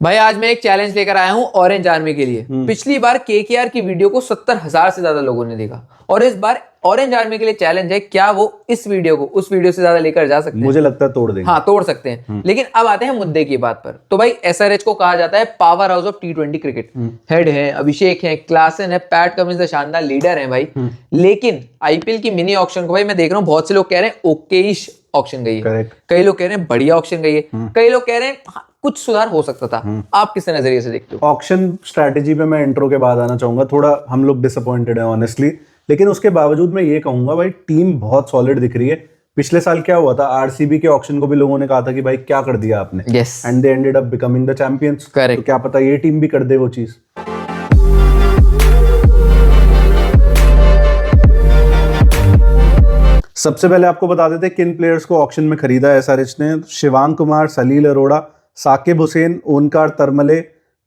भाई आज मैं एक चैलेंज लेकर आया हूँ ऑरेंज आर्मी के लिए। पिछली बार केकेआर की वीडियो को 70,000 से ज्यादा लोगों ने देखा और इस बार ऑरेंज आर्मी के लिए चैलेंज है, क्या वो इस वीडियो को उस वीडियो से ज्यादा लेकर जा सकते हैं? मुझे लगता है तोड़ देंगे। हाँ, तोड़ सकते हैं। लेकिन अब आते हैं मुद्दे की बात पर। तो भाई एसआरएच को कहा जाता है power house of T20 cricket. Head है अभिषेक है, क्लासन है, पैट कमिंस शानदार लीडर है भाई। लेकिन आईपीएल की मिनी ऑक्शन को भाई मैं देख रहा हूँ, बहुत से लोग कह रहे हैं ओकेइश ऑक्शन गई है, कई लोग कह रहे हैं बढ़िया ऑक्शन गई है, कई लोग कह रहे हैं कुछ सुधार हो सकता था। आप किस नजरिए से देखते हो? ऑक्शन स्ट्रैटेजी पे मैं इंट्रो के बाद आना चाहूंगा। थोड़ा हम लोग डिसअपॉइंटेड है ऑनेस्टली, लेकिन उसके बावजूद मैं ये कहूंगा भाई टीम बहुत सॉलिड दिख रही है। पिछले साल क्या हुआ था, आरसीबी के ऑक्शन को भी लोगों ने कहा था कि भाई क्या कर दिया आपने, and they ended up becoming the champions. तो क्या पता ये टीम भी कर दे वो चीज। सबसे पहले आपको बता देते हैं किन प्लेयर्स को ऑक्शन में खरीदा है एसआरएच ने। Shivang Kumar, Salil Arora, Saqib Hussain, Onkar Tarmale,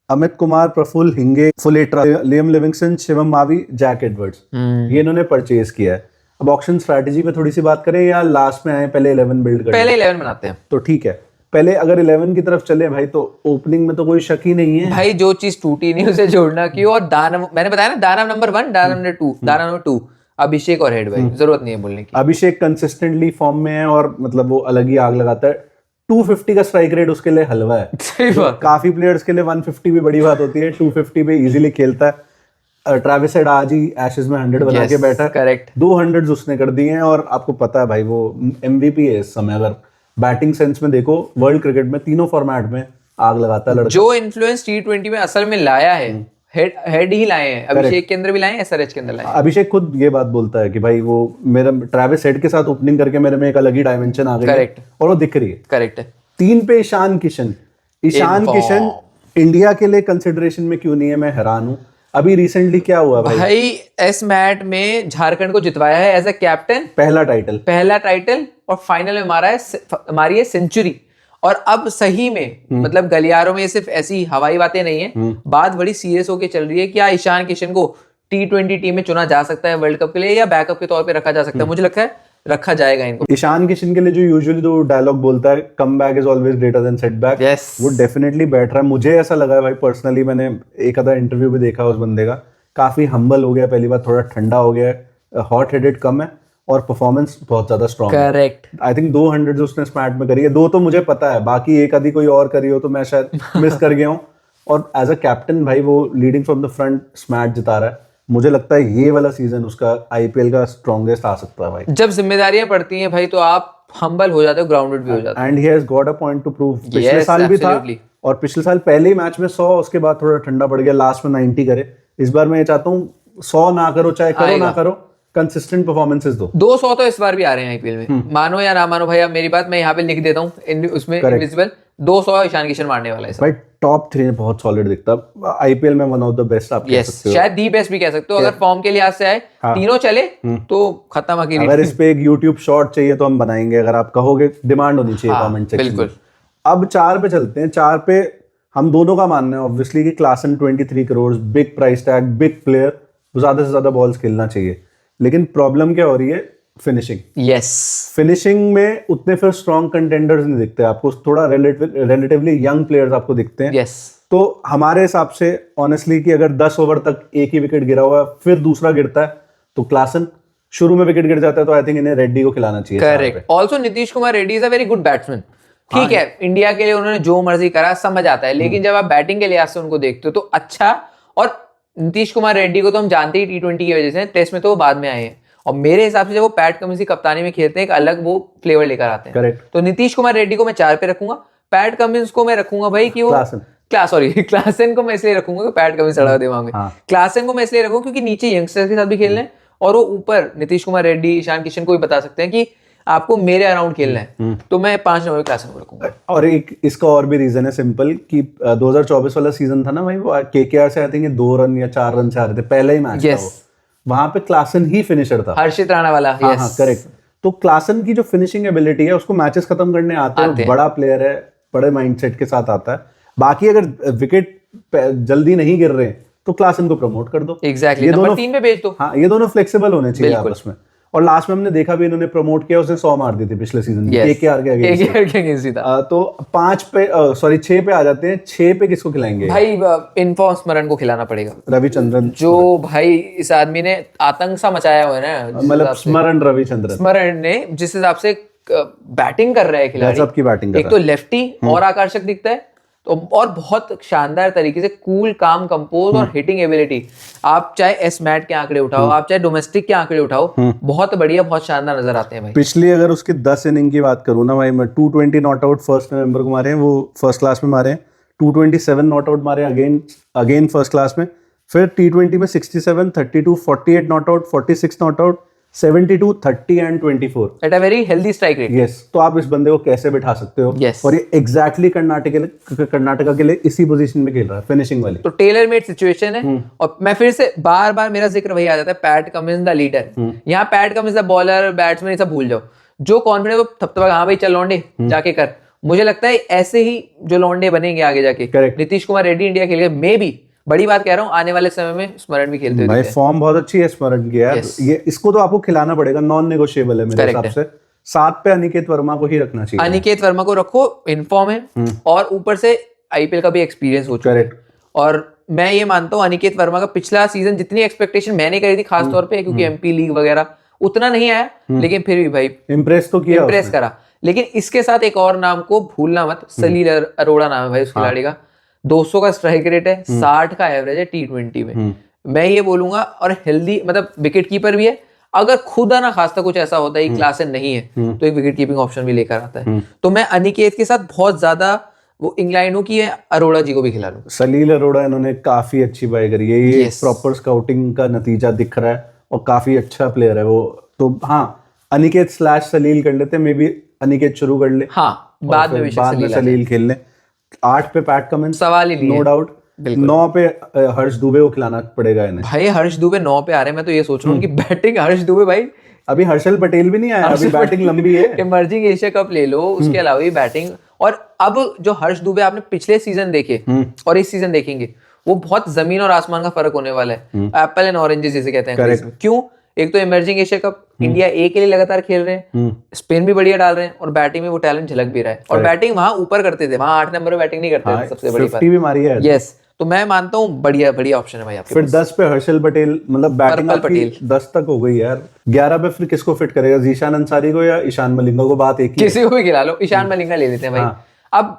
Amit Kumar, Prafull Hinge, Phuletra, Liam Livingstone, Shivam Mavi, Jack Edwards, ये इन्होंने परचेज किया है। अब ऑक्शन स्ट्रैटेजी पे थोड़ी सी बात करें या लास्ट में आए, पहले 11 बिल्ड करें? पहले 11 बनाते हैं। तो ठीक है, पहले अगर 11 की तरफ चले भाई तो ओपनिंग में तो कोई शक ही नहीं है भाई। जो चीज टूटी नहीं उसे जोड़ना क्यों। और दानव मैंने बताया ना, दानव नंबर 1, दानव नंबर 2, दानव नंबर 2 अभिषेक और हेड भाई, जरूरत नहीं है बोलने की। अभिषेक कंसिस्टेंटली फॉर्म में है और मतलब वो अलग ही आग लगाता है। 250 का स्ट्राइक रेट उसके लिए हलवा है। सही बात। काफी प्लेयर्स के लिए 150 भी बड़ी बात होती है, 250 पे इजीली खेलता है। ट्रेविस हेड आज ही एशेज में 100 बना के बैठा। करेक्ट। 200 उसने कर दिए हैं और आपको पता है भाई वो MVP है इस समय। अगर बैटिंग सेंस में देखो, वर्ल्ड क्रिकेट में तीनों फॉर्मेट में आग लगाता है लड़का। जो इन्फ्लुएंस T20 में असल में लाया है, हेड ही लाए हैं। अभिषेक के अंदर भी लाए हैं, एसआरएच के अंदर लाए हैं। अभिषेक खुद ये बात बोलता है कि भाई वो मेरा ट्रेविस हेड के साथ ओपनिंग करके मेरे में एक अलग ही डायमेंशन आ गई है और वो दिख रही है। करेक्ट है। 3 पे ईशान किशन इंडिया के लिए कंसिडरेशन में क्यों नहीं है, मैं हैरान हूं। अभी रिसेंटली क्या हुआ भाई एस मैट में झारखंड को जितवाया है एज ए कैप्टन, पहला टाइटल और फाइनल में मारी है सेंचुरी। और अब सही में मतलब गलियारों में सिर्फ ऐसी हवाई बातें नहीं है, बात बड़ी सीरियस होके चल रही है। क्या ईशान किशन को T20 टीम में चुना जा सकता है वर्ल्ड कप के लिए, या बैकअप के तौर पे रखा जा सकता है? मुझे लगता है रखा जाएगा इनको। ईशान किशन के लिए जो यूजुअली तो डायलॉग बोलता है, come back is always greater than setback, वो डेफिनेटली बैठ रहा है। मुझे ऐसा लगा है भाई पर्सनली, मैंने एक आधा इंटरव्यू भी देखा उस बंदे का, काफी हम्बल हो गया, पहली बार थोड़ा ठंडा हो गया, हॉट हेडेड कम है और परफॉर्मेंस बहुत ज्यादा स्ट्रॉन्ग है। करेक्ट। आई थिंक 200 उसने स्मैट में करी है, 2 तो मुझे पता है, बाकी एक आधी कोई और करी हो तो मैं शायद मिस कर गया हूँ। और एज अ कैप्टन भाई वो लीडिंग फ्रॉम द फ्रंट स्मैट जिता रहा है। मुझे लगता है ये वाला सीजन उसका आईपीएल का स्ट्रॉन्गेस्ट आ सकता है भाई। जब जिम्मेदारियां पड़ती हैं भाई तो आप हम्बल हो जाते हो, ग्राउंडेड भी हो जाते हो। And he has got a point two prove. पिछले साल भी था और पिछले साल पहले ही मैच में 100, उसके बाद थोड़ा ठंडा पड़ गया, लास्ट में 90 करे। इस बार मैं ये चाहता हूँ 100 ना करो, चाहे करो ना करो, कंसिस्टेंट परफॉर्मेंसेस दो। 200 तो इस बार भी आ रहे हैं आईपीएल में, मानो या ना मानो भाई। अब मेरी बात मैं यहाँ पे लिख देता हूँ उसमें इनविजिबल, 200 ईशान किशन मारने वाला है भाई। टॉप 3 बहुत सॉलिड दिखता है आईपीएल में, वन ऑफ द बेस्ट आप कह सकते हो, शायद दी बेस्ट भी कह सकते हो। अगर फॉर्म के लिहाज से आए, तीनों चले तो खत्म। अगर इस पे एक यूट्यूब शॉर्ट चाहिए तो हम बनाएंगे, अगर आप कहोगे, डिमांड होनी चाहिए कमेंट सेक्शन में। अब 4 पे चलते हैं। 4 पे हम दोनों का मानना है ऑब्वियसली कि Klaasen 23 crore, big price tag, big player, ज्यादा से ज्यादा बॉल्स खेलना चाहिए। लेकिन प्रॉब्लम क्या हो रही है? फिनिशिंग। फिनिशिंग में उतने फिर स्ट्रॉन्ग कंटेंडर्स नहीं दिखते आपको, थोड़ा रिलेटिवली यंग प्लेयर्स आपको दिखते हैं। तो हमारे हिसाब से ऑनेस्टली कि अगर 10 ओवर तक एक ही विकेट गिरा हुआ है, फिर दूसरा गिरता है, तो क्लासन शुरू में विकेट गिर जाता है, तो आई थिंक इन्हें रेड्डी को खिलाना चाहिए। Correct. Also Nitish Kumar Reddy is a very good batsman. ठीक है, इंडिया के लिए उन्होंने जो मर्जी करा, समझ आता है। लेकिन जब आप बैटिंग के लिहाज से उनको देखते हो तो अच्छा। और नीतीश कुमार रेड्डी को तो हम जानते ही T20 की वजह से, टेस्ट में तो वो बाद में आए हैं। और मेरे हिसाब से जब वो पैट कमिंस की कप्तानी में खेलते हैं, एक अलग वो फ्लेवर लेकर आते हैं। करेक्ट। तो नीतीश कुमार रेड्डी को मैं 4 पे रखूंगा। पैट कमिंस को मैं रखूंगा भाई कि वो क्लासन को मैं इसलिए रखूंगा कि पैट कमिंस अड़ा दिमाग में। क्लासन को मैं इसलिए रखूंगा क्योंकि नीचे यंगस्टर्स के साथ भी खेलना है, और वो ऊपर नीतीश कुमार रेड्डी, ईशान किशन को भी बता सकते हैं कि आपको मेरे अराउंड खेलना है। तो मैं 5 नंबर क्लासन को रखूंगा। और एक इसका और भी रीजन है सिंपल कि 2024 वाला सीजन था ना भाई, वो केकेआर से आई थिंक 2 रन या 4 रन से आ रहे थे, पहला ही मैच था वो। वहां पे क्लासन ही फिनिशर था, हर्षित राणा वाला। हाँ, करेक्ट। तो क्लासन की जो फिनिशिंग एबिलिटी है, उसको मैचेस खत्म करने आते हैं। बड़ा प्लेयर है, बड़े माइंडसेट के साथ आता है। बाकी अगर विकेट जल्दी नहीं गिर रहे तो क्लासन को प्रमोट कर दो। एग्जैक्टली, नंबर 3 पे भेज दो। हाँ, ये दोनों फ्लेक्सिबल होने चाहिए आपस में। और लास्ट में हमने देखा भी इन्होंने प्रमोट किया, उसने 100 मार दी थी पिछले सीजन में केकेआर के अगेंस्ट। तो 6 पे आ जाते हैं। 6 पे किसको खिलाएंगे भाई? इनफॉर्म स्मरण को खिलाना पड़ेगा, रविचंद्रन, जो भाई इस आदमी ने आतंक सा मचाया हुआ है ना, मतलब स्मरण ने जिस हिसाब से बैटिंग कर रहा है खिलाड़ी, सबकी बैटिंग एक तो लेफ्टी और आकर्षक दिखता है, तो और बहुत शानदार तरीके से कूल काम कंपोज और हिटिंग एबिलिटी, आप चाहे एस मैट के आंकड़े उठाओ, आप चाहे डोमेस्टिक के आंकड़े उठाओ, बहुत बढ़िया, बहुत शानदार नजर आते हैं भाई। पिछली अगर उसके 10 इनिंग की बात करूँ ना भाई, मैं 220 नॉट आउट फर्स्ट नवंबर को मारे हैं, वो फर्स्ट क्लास में मारे हैं। 227 नॉट आउट मारे अगेन फर्स्ट क्लास में। फिर T20 में 67, 32, 48 not out, 46 not out, 72, 30 and 24 at a very healthy strike rate. Yes, तो आप इस बंदे को कैसे बिठा सकते हो? Yes. और ये एग्जैक्टली कर्नाटका के लिए इसी पोजीशन में खेल रहा है, फिनिशिंग वाली। तो टेलर मेड सिचुएशन है। और मैं फिर से बार बार मेरा जिक्र वही आ जाता है, पैट कमिंस द लीडर। यहाँ PAT Cummins the bowler, batsman, ये सब भूल जाओ, जो कॉन्फिडेंस वो तब तक, हाँ भाई चल लौंडे जाके कर। मुझे लगता है ऐसे ही जो लौंडे बनेंगे आगे जाके, नीतीश कुमार रेड्डी इंडिया खेल गए, मे बी, बड़ी बात कह रहा हूँ, आने वाले समय में स्मरण भी खेलते भाई फॉर्म बहुत अच्छी है स्मरण की यार। ये इसको तो आपको खिलाना पड़ेगा, नॉन नेगोशिएबल है मेरे हिसाब से। 7 पे अनिकेत वर्मा को ही रखना चाहिए। अनिकेत वर्मा को रखो, इनफॉर्म है और ऊपर से आईपीएल का भी एक्सपीरियंस हो चुका है। और मैं ये मानता हूँ अनिकेत वर्मा का पिछला सीजन जितनी एक्सपेक्टेशन मैंने करी थी, खासतौर पे क्योंकि एमपी लीग वगैरह उतना नहीं आया, लेकिन फिर भी भाई इम्प्रेस तो किया, इम्प्रेस करा। लेकिन इसके साथ एक और नाम को भूलना मत, सलील अरोड़ा नाम है भाई उस खिलाड़ी का। 200 का स्ट्राइक रेट है, 60 का एवरेज है T20 में। मैं ये बोलूंगा, और हेल्दी, मतलब विकेट कीपर भी है। अगर खुदा ना खास्ता कुछ ऐसा होता है क्लासन नहीं है, तो एक विकेट कीपिंग ऑप्शन भी लेकर आता है। तो मैं अनिकेत के साथ बहुत ज्यादा वो इंक्लाइन हूं कि अरोड़ा जी को भी खिला लूं। सलील अरोड़ा इन्होंने काफी अच्छी बाय करी है, ये प्रॉपर स्काउटिंग का नतीजा दिख रहा है, और काफी अच्छा प्लेयर है वो। तो हाँ, अनिकेत / सलील कर लेते, मे बी अनिकेत शुरू कर ले, हाँ बाद में सलील खेल ले। 8 पे पैट कमिंस, सवाल ही नहीं, नो डाउट। 9 पे हर्ष दुबे को खिलाना पड़ेगा इन्हें। भाई हर्ष दुबे 9 पे आ रहे हैं, मैं तो ये सोच रहा हूँ कि बैटिंग हर्ष दुबे, भाई अभी हर्षल पटेल भी नहीं आया, अभी बैटिंग लंबी है। इमर्जिंग एशिया कप ले लो, उसके अलावा भी बैटिंग। और अब जो हर्ष दुबे आपने पिछले सीजन देखे और इस सीजन देखेंगे, वो बहुत जमीन और आसमान का फर्क होने वाला है। एप्पल एंड ऑरेंजेस जिसे कहते हैं। क्यों? एक तो इमर्जिंग एशिया कप इंडिया ए के लिए लगातार खेल रहे हैं, स्पिन भी बढ़िया डाल रहे हैं, और बैटिंग में वो टैलेंट झलक भी रहा है। और बैटिंग वहां ऊपर करते थे, वहां 8 नंबर में बैटिंग नहीं करते थे, सबसे बड़ी बात। 50 भी मारी है। यस, तो मैं मानता हूँ बढ़िया ऑप्शन है भाई आपके फिर 10 पे हर्षल पटेल, मतलब बैटिंग आपकी 10 तक हो गई यार। 11 पे फिर किसको फिट करेगा? जीशान अंसारी को या ईशान मलिंगा को? बात एक ही, किसी को भी खिला लो, ईशान मलिंगा ले लेते हैं भाई। अब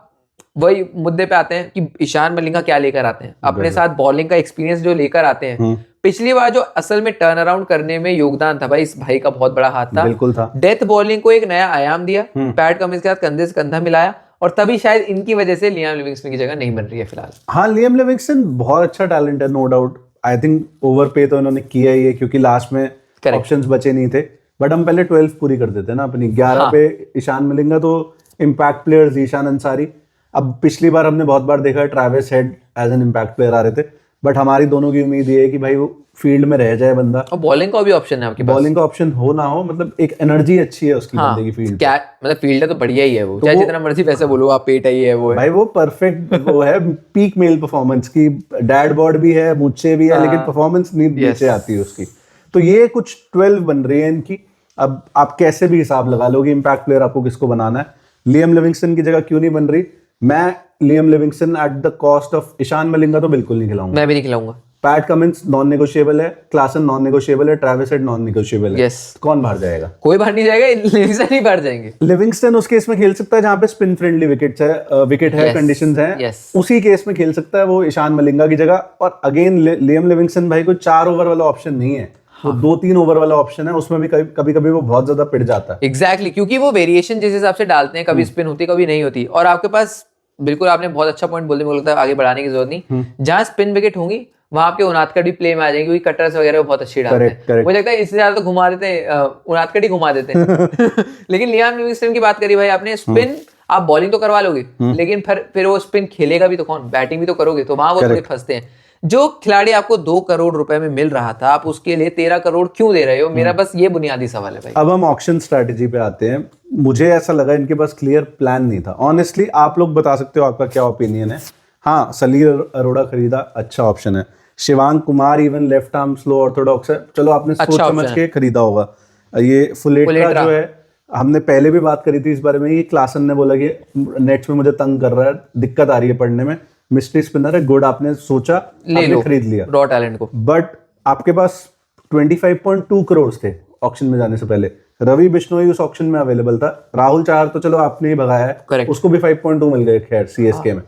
वही मुद्दे पे आते हैं कि ईशान मलिंगा क्या लेकर आते हैं अपने साथ, बॉलिंग का एक्सपीरियंस जो लेकर आते हैं। पिछली बार जो असल में टर्न अराउंड करने में योगदान था भाई, इस भाई का बहुत बड़ा हाथ था, बिल्कुल था। डेथ बॉलिंग को एक नया आयाम दिया, पैट कमिंस के साथ कंधे से कंधा मिलाया, और तभी शायद इनकी वजह से लियाम लिविंगस्टन की जगह नहीं बन रही है फिलहाल। हाँ, लियाम लिविंगस्टन बहुत अच्छा टैलेंट है, no doubt. I think over पे तो इन्होंने किया ही है, क्योंकि लास्ट में ऑप्शंस बचे नहीं थे। बट हम पहले 12 पूरी कर देते ना अपनी। 11 पे ईशान मलिंगा, तो इम्पैक्ट प्लेयर ईशान अंसारी। अब पिछली बार हमने बहुत बार देखा Travis Head as an impact player आ रहे थे, बट हमारी दोनों की उम्मीद ये है कि भाई वो फील्ड में रह जाए बंदा। और बॉलिंग का भी ऑप्शन है आपके पास, बॉलिंग का ऑप्शन हो ना हो, मतलब एक एनर्जी अच्छी है उसकी, बंदे की फील्ड क्या, मतलब फील्डर तो बढ़िया ही है वो, चाहे जितना मर्जी वैसे बोलो आप, पेट ही है वो, भाई वो परफेक्ट वो है पीक मेल परफॉर्मेंस की। डैड बॉर्ड भी है, मुझसे भी है, लेकिन परफॉर्मेंस नीचे आती है उसकी। तो ये कुछ 12 बन रही है इनकी। अब आप कैसे भी हिसाब लगा लो कि इम्पैक्ट प्लेयर आपको किसको बनाना है। लियाम लिविंगस्टन की जगह क्यों नहीं बन रही? मैं Liam Livingstone at the cost of Ishan Malinga तो बिल्कुल नहीं खिलाऊंगा। मैं भी नहीं खिलाऊंगा। पैट कमिंस नॉन नेगोशिएबल है, क्लासन नॉन नेगोशिएबल है, ट्रैविस हेड नॉन नेगोशिएबल है। कौन बाहर जाएगा? कोई बाहर नहीं जाएगा, लिविंगस्टन ही बाहर जाएंगे। लिविंगस्टन उस केस में खेल सकता है जहां पे स्पिन फ्रेंडली विकेट है, कंडीशंस हैं, उसी केस में खेल सकता है वो ईशान मलिंगा की जगह। और अगेन लियाम लिविंगस्टन भाई कोई 4 ओवर वाला ऑप्शन नहीं है, वो 2-3 ओवर वाला ऑप्शन है, उसमें भी कभी कभी वो बहुत ज्यादा पिट जाता है। एग्जैक्टली, क्योंकि वो वेरिएशन जिस हिसाब से डालते हैं, कभी स्पिन होती कभी नहीं होती। और आपके पास, बिल्कुल आपने बहुत अच्छा पॉइंट बोलने, मुझे लगता है आगे बढ़ाने की जरूरत नहीं। जहां स्पिन विकेट होंगी वहां आपके उनादकट भी प्ले में आ जाएंगे, क्योंकि कटर्स वगैरह बहुत अच्छी डालते हैं। मुझे लगता है इससे ज्यादा तो घुमा देते हैं, उनादकट ही घुमा देते हैं। लेकिन लियाम लिविंगस्टन की बात करी भाई आपने, स्पिन आप बॉलिंग तो करवा लोगे, लेकिन फिर वो स्पिन खेलेगा भी तो कौन? बैटिंग भी तो करोगे, तो वहां वो थोड़े फंसते हैं। जो खिलाड़ी आपको 2 करोड़ रुपए में मिल रहा था, आप उसके लिए 13 करोड़ क्यों दे रहे हो? मेरा बस ये बुनियादी सवाल है भाई। अब हम ऑक्शन स्ट्रेटेजी पे आते हैं। मुझे ऐसा लगा इनके पास क्लियर प्लान नहीं था। ऑनेस्टली आप लोग बता सकते हो आपका क्या ओपिनियन है। हाँ, सलील अरोड़ा खरीदा, अच्छा ऑप्शन है। Shivang Kumar even left arm slow Orthodox है, चलो आपने सोच समझ के खरीदा होगा। ये फुलेट्रा जो है, हमने पहले भी बात करी थी इस बारे में, ये क्लासन ने बोला कि नेट्स में मुझे तंग कर रहा है, दिक्कत आ रही है पढ़ने में, मिस्ट्री स्पिनर है, गुड, आपने सोचा, आपने खरीद लिया रॉ टैलेंट को। बट आपके पास 25.2 करोड़ थे ऑक्शन में जाने से पहले। रवि बिश्नोई उस ऑक्शन में अवेलेबल था, राहुल चार तो चलो आपने ही भगाया है, Correct. उसको भी 5.2 मिल गए खैर सीएसके में,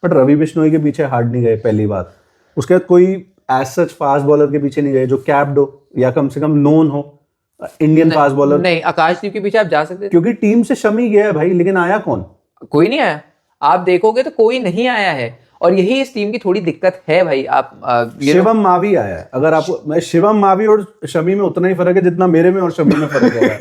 बट रवि बिश्नोई के पीछे हार्ड नहीं गए पहली बात। उसके बाद कोई एज सच फास्ट बॉलर के पीछे नहीं गए जो कैप्ड हो या कम से कम नोन हो इंडियन फास्ट बॉलर। नहीं, आकाशदीप के पीछे आप जा सकते थे, क्योंकि टीम से शमी गया है भाई, लेकिन आया कौन? कोई नहीं आया। आप देखोगे तो कोई नहीं आया है, और यही इस टीम की थोड़ी दिक्कत है भाई। आप शिवम मावी आया है, अगर आप, मैं शिवम मावी और शमी में उतना ही फर्क है जितना मेरे में और शमी में फर्क है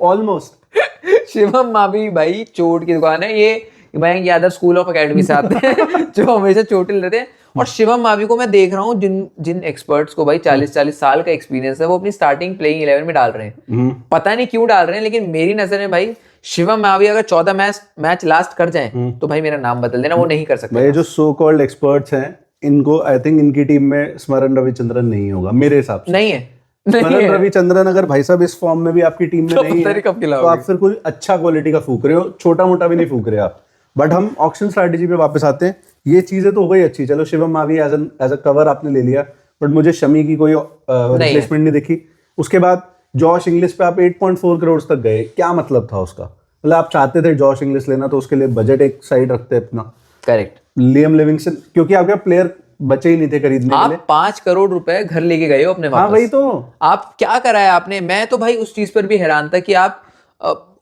ऑलमोस्ट। शिवम मावी भाई चोट की दुकान है, ये Mayank Yadav school of academy से आते हैं जो हमेशा चोटिल रहते हैं। और शिवम मावी को मैं देख रहा हूँ, जिन एक्सपर्ट्स को भाई 40 साल का एक्सपीरियंस है, वो अपनी स्टार्टिंग प्लेइंग 11 में डाल रहे हैं। पता नहीं क्यों डाल रहे हैं, लेकिन मेरी नजर में भाई शिवम मावी अगर 14 मैच लास्ट कर जाए तो भाई मेरा नाम बदल देना, वो नहीं कर सकते। भाई जो सो कॉल्ड एक्सपर्ट्स हैं, इनको आई थिंक इनकी टीम में स्मरण रविचंद्रन नहीं होगा मेरे हिसाब से। नहीं है, स्मरण रविचंद्रन अगर भाई साहब इस फॉर्म में भी आपकी टीम में नहीं है तो आप फिर कोई अच्छा क्वालिटी का फूक रहे हो, छोटा मोटा भी नहीं फूक रहे आप। बट हम ऑक्शन स्ट्रैटेजी पे वापस आते हैं। ये चीजें तो हो गई अच्छी, चलो Shivam Mavi as a cover आपने ले लिया, बट मुझे शमी की कोई रिप्लेसमेंट नहीं दिखी। उसके बाद जॉश इंग्लिश पे आप 8.4 करोड़ तक गए, क्या मतलब था उसका? मतलब आप चाहते थे जॉश इंग्लिश लेना तो उसके लिए बजट एक साइड रखते अपना। करेक्ट। लियम लिविंगस्टन, क्योंकि आपके प्लेयर बचे ही नहीं थे खरीदने के लिए। आप 5 करोड़ रुपए घर लेके गए हो अपने वापस। हाँ वही तो, आप क्या कराया आपने? मैं तो भाई उस चीज पर भी हैरान था कि आप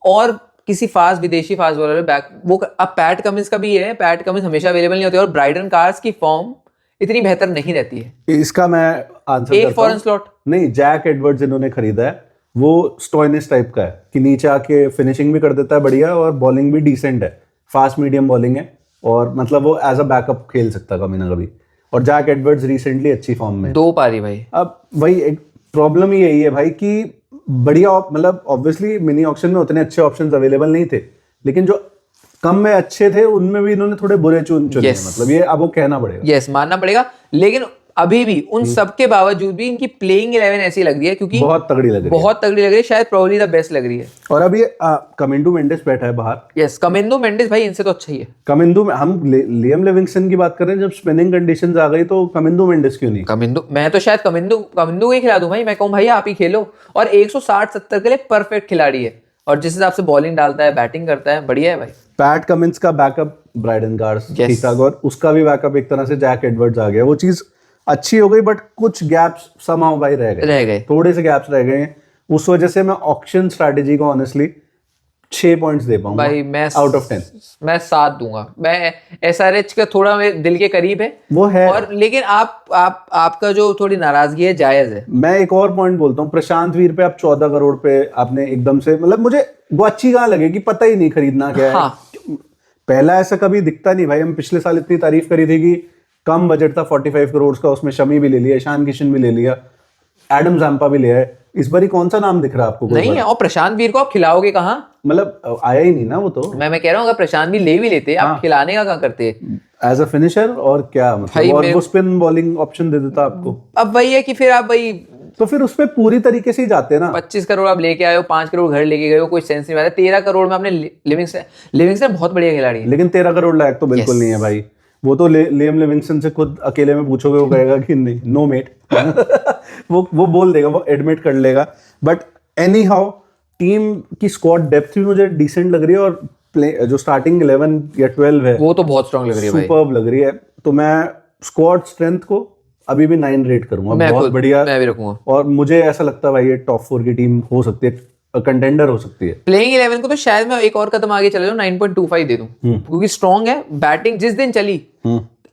और किसी विदेशी फास्ट बॉलर बैक, वो अब पैट कमिंस का भी है, पैट कमिंस हमेशा अवेलेबल नहीं होते, और ब्राइडन कार्स की फॉर्म इतनी बेहतर नहीं रहती है। इसका मैं आंसर एक फॉरेन स्लॉट नहीं, जैक एडवर्ड्स इन्होंने खरीदा है, वो स्टोइनिस टाइप का है कि नीचे आके फिनिशिंग भी कर देता है बढ़िया, और बॉलिंग भी डिसेंट है, फास्ट मीडियम बॉलिंग है, और मतलब वो एज अ बैकअप खेल सकता है कभी ना कभी। और जैक एडवर्ड्स रिसेंटली अच्छी फॉर्म में, 2 पारी भाई। अब वही एक प्रॉब्लम ही यही है भाई कि बढ़िया, मतलब ऑब्वियसली मिनी ऑक्शन में उतने अच्छे ऑप्शंस अवेलेबल नहीं थे, लेकिन जो कम में अच्छे थे उनमें भी इन्होंने थोड़े बुरे चुने। मतलब ये अब वो कहना पड़ेगा, यस मानना पड़ेगा। लेकिन अभी भी उन सब के बावजूद भी इनकी प्लेइंग 11 ऐसी लग रही है, क्योंकि बहुत तगड़ी लग रही है, शायद प्रोबब्ली द बेस्ट लग रही है। और अब ये कमिंदू मेंडिस बैठा है बाहर। यस, कमिंदू मेंडिस भाई इनसे तो अच्छा ही है। कमिंदू में हम लियम लिविंगस्टन की बात कर रहे हैं, जब स्पिनिंग कंडीशंस आ गई तो कमिंदू मेंडिस क्यों नहीं? कमिंदू, मैं तो शायद कमिंदू को ही खिला दूं भाई। मैं कहूं भाई आप ही खेलो, और 160-70 के लिए परफेक्ट खिलाड़ी है, और जिस हिसाब से बॉलिंग डालता है, बैटिंग करता है, बढ़िया है भाई। पैट कमिंस का बैकअप ब्राइडन कार्स ठीक ठाक, और उसका भी बैकअप एक तरह से जैक एडवर्ड्स आ गया, वो चीज अच्छी हो गई, बट कुछ गैप्स समहाउ भाई रह गए, थोड़े से गैप्स रह गए। उस वजह से मैं ऑक्शन स्ट्रैटेजी को ऑनेस्टली 6 पॉइंट्स दे पाऊंगा भाई। मैं आउट ऑफ 10 मैं 7 दूंगा। मैं एसआरएच का थोड़ा मेरे दिल के करीब है वो है, और लेकिन आपका जो थोड़ी नाराजगी है जायज है। मैं एक और पॉइंट बोलता हूँ, प्रशांत वीर पे आप 14 करोड़ पे आपने एकदम से, मतलब मुझे वो अच्छी कहाँ लगेगी, पता ही नहीं खरीदना क्या है। हाँ। पहला ऐसा कभी दिखता नहीं भाई। हम पिछले साल इतनी तारीफ करी थी कि कम बजट था 45 करोड़ का, उसमें शमी भी ले लिया, ईशान किशन भी ले लिया, एडम जैम्पा भी लिया है। इस बार ही कौन सा नाम दिख रहा है आपको? नहीं है। और प्रशांत वीर को आप खिलाओगे कहाँ? मतलब आया ही नहीं ना वो तो। मैं कह रहा हूँ अगर प्रशांत वीर ले भी लेते, आप खिलाने का कहाँ करते? एज अ फिनिशर और क्या मतलब, और वो स्पिन बॉलिंग ऑप्शन दे देता आपको। अब वही है कि फिर आप वही, तो फिर उस पे पूरी तरीके से ही जाते ना। 25 करोड़ आप लेके आए हो, 5 करोड़ घर लेके गए हो, कोई सेंस नहीं आता। 13 करोड़ में आपने लिविंगस्टन बहुत बढ़िया खिलाड़ी है, लेकिन 13 करोड़ लायक तो बिल्कुल नहीं है भाई। वो तो लियम लिविंगस्टन से खुद अकेले में पूछोगे, वो कहेगा कि नहीं, नो मेट वो बोल देगा, वो एडमिट कर लेगा। बट एनी हाउ टीम की स्क्वाड डेप्थ भी मुझे डिसेंट लग रही है, और जो स्टार्टिंग 11 या 12 है वो तो बहुत स्ट्रांग लग रही है भाई, सुपर्ब लग रही है। तो मैं स्क्वाड स्ट्रेंथ को अभी भी 9 रेट करूंगा, बहुत बढ़िया मैं भी रखूंगा। और मुझे ऐसा लगता है भाई ये टॉप 4 की टीम हो सकती है, कंटेंडर हो सकती है। प्लेइंग 11 को तो शायद मैं एक और कदम आगे चले जाऊं, 9.25 दे दूं, क्योंकि स्ट्रांग है। बैटिंग जिस दिन चली,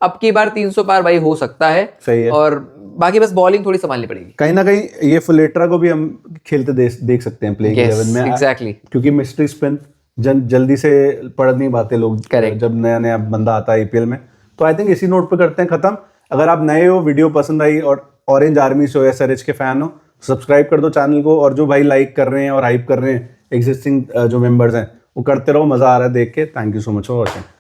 अब की बार 300 पार भाई हो सकता है। सही है। और बाकी बस बॉलिंग थोड़ी संभालनी पड़ेगी। कहीं ना कहीं ये फुलेट्रा को भी हम खेलते देख सकते हैं प्लेइंग 11 में। एग्जैक्टली, क्योंकि मिस्ट्री स्पिन जल्दी से पढ़ नहीं पाते लोग, जब नया बंदा आता है आईपीएल में। तो आई थिंक इसी नोट पे करते हैं खत्म। अगर आप नए हो, वीडियो पसंद आई और ऑरेंज आर्मी से एसआरएच के फैन हो, सब्सक्राइब कर दो चैनल को। और जो भाई लाइक कर रहे हैं और हाइप कर रहे हैं, एग्जिस्टिंग जो मेंबर्स हैं, वो करते रहो, मजा आ रहा है देख के। Thank you so much for watching.